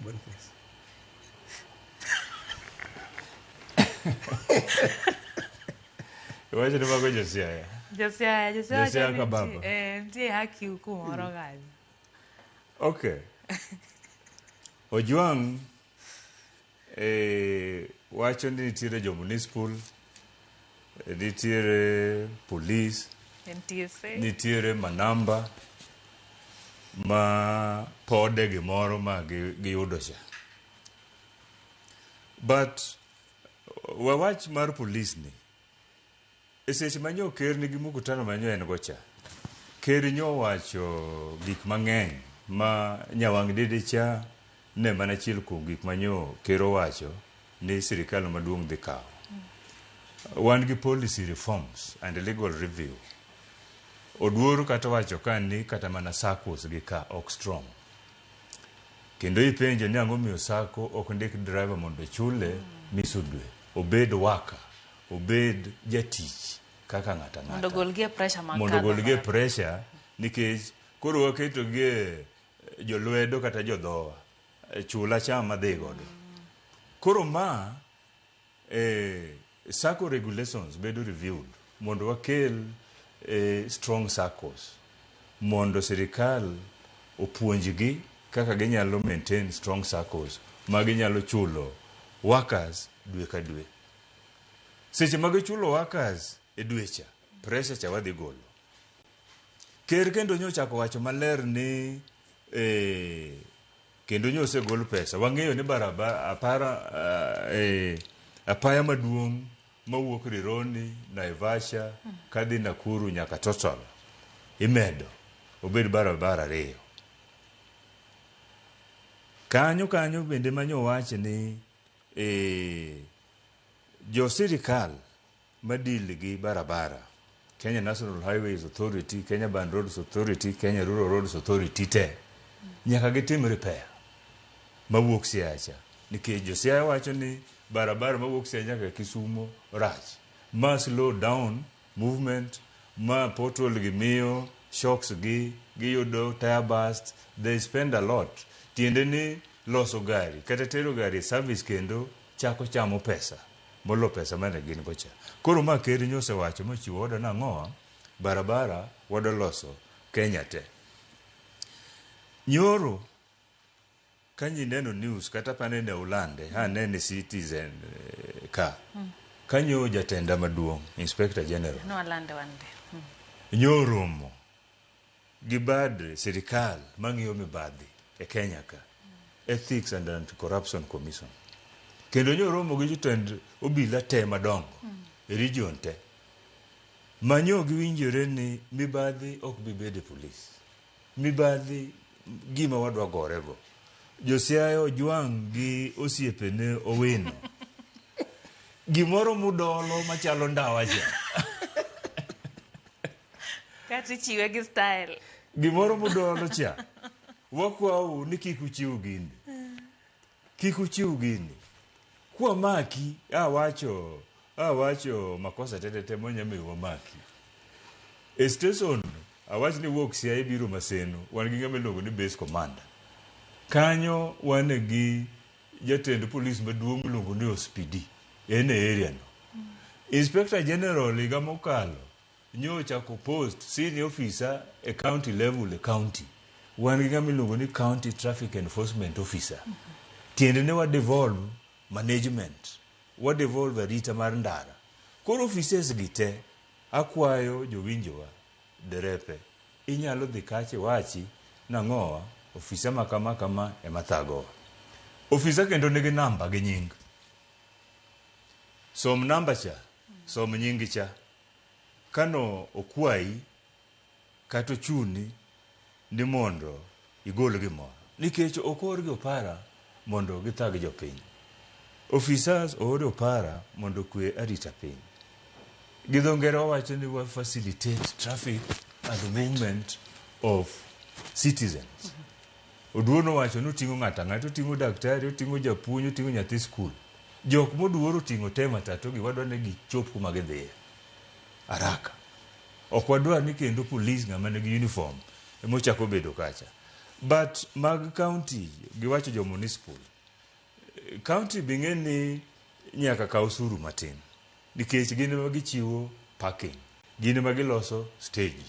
Boniface. Wacha ni mago Josiaya. Josiaya Kababa. Mtie haki huku moro gani. Okay. Ojwang wacho ni nitiere jo municipal, nitiere police, NTSA. nitiere manamba ma pode gimoro ma giyudo cha. But wawach mar police ni eseche manyo ker nigi mkutano manyo en gocha. Ker nyo wacho gik mang'eny ma nyawang' dede cha ne mana chiel kuom gik manyo ker wacho ni sirikal maduong' dhi kawo. Wan gi policy reforms and legal review. Oduoro kata wacho kan ni kata mana SACCOs gi ka ok strong. Kendo ipenjo ni ang'o miyo SACCO ok ndik driver mondo chule misudwe. Obed waka, obed jatich kaka ng'ata ng'ata. Mondo golgie pressure makadho. Mondo golgie pressure nikech koro waketo gie jolwedo kata jodhowa. Chula chama dhi godo. Koro ma SACCO regulations bedo reviewed mondo wakel strong SACCOs mondo sirikal opuonjgi kaka ginyalo maintain strong SACCOs ma ginyalo chulo workers dwe ka dwe. Seche ma gichulo workers e dwecha pressure cha wadhi golo. Ker kendo nyochako wacho maler ni kendo nyose gol pesa. Wang'eyo ni barabara apaya maduong' mawuok Rironi, Naivasha, kadhi Nakuru nyaka Total imedo obed barabara 2. Kanyo bende manyo wacho ni jo sirikal madil gi barabara, Kenya National Highways Authority, Kenya Band Roads Authority, Kenya Rural Roads Authority te nyaka gitim repair mawuok Siacha. Nikech jo Siaya wacho ni barabara mawuok Siaya nyaka Kisumo rach. Ma slow down movement, ma pothole gimiyo shocks giyudo tire burst, they spend a lot. Tiende ni loso gari kata tero gari service kendo chako chamo pesa molo pesa mane gin gocha. Koro ma ker nyose wacho mochiwo oda nang'oa barabara wado loso Kenya te. Nyoro kanyi neno news kata panene ulande nene Citizen ka kanyo jatenda maduong' Inspector General No alande wande. nyoromo gi bad sirikal mang'iyo mibadhi e Kenya ka, Ethics and Anti-Corruption Commission. Kendo nyoromo gi jotend obila te madongo e region te manyo giwinjore ni mibadhi ok bibede police. Mibadhi gima wadwa gorego. Josiaya Ojwang' gi osiepene Owino gimoro mudolo machalo ndawa cha. Kati chiwe gi style. Gimoro mudolo cha. Wakwau ni kik uchiw gini. Kik uchiw gini. Kwa maki awacho makosa tete monyamiwa maki. E station awach ni wuok Siaya biro Maseno, wan gi ng'ama iluongo ni base commander. Kanyo wan gi jatend police maduong' miluongo ni OSPD en e area no. Inspector General higa mokalo nyochako post senior officer e county level e county. Wan gi ng'ama iluongo ni county traffic enforcement officer. Tiende ne wa devolve management, wa devolve arita mar ndara. Koro offices gite akwayo jowinjowa derepe inyalo dhi kache wachi nang'oa ofisa makama e mathagowa. Ofisa kendo nigi namba gi nying. Som namba cha, som nyingi cha. Kano okwayi kato chuni ni mondo igol gimoro. Nikech okor gi opara mondo githag jopiny. Officers oore opara mondo kwe arita piny. Gidho ngere wacho ni wa facilitate traffic and movement of citizens. Oduono wacho ni oting'o ng'ata ng'ato, oting'o daktari, oting'o japuonj, oting'o nyathi skul. Jok moduoro oting'o te matatu gi wadwa ni gichop kuma gidhiye haraka. Ok wadwa ni kendo police ng'ama nigi uniform emochako bedo kacha. but mag county giwacho jo municipal county bing'e ni nyaka kaw osuru matin nikech gin ema gichiwo parking, gin ema giloso stage,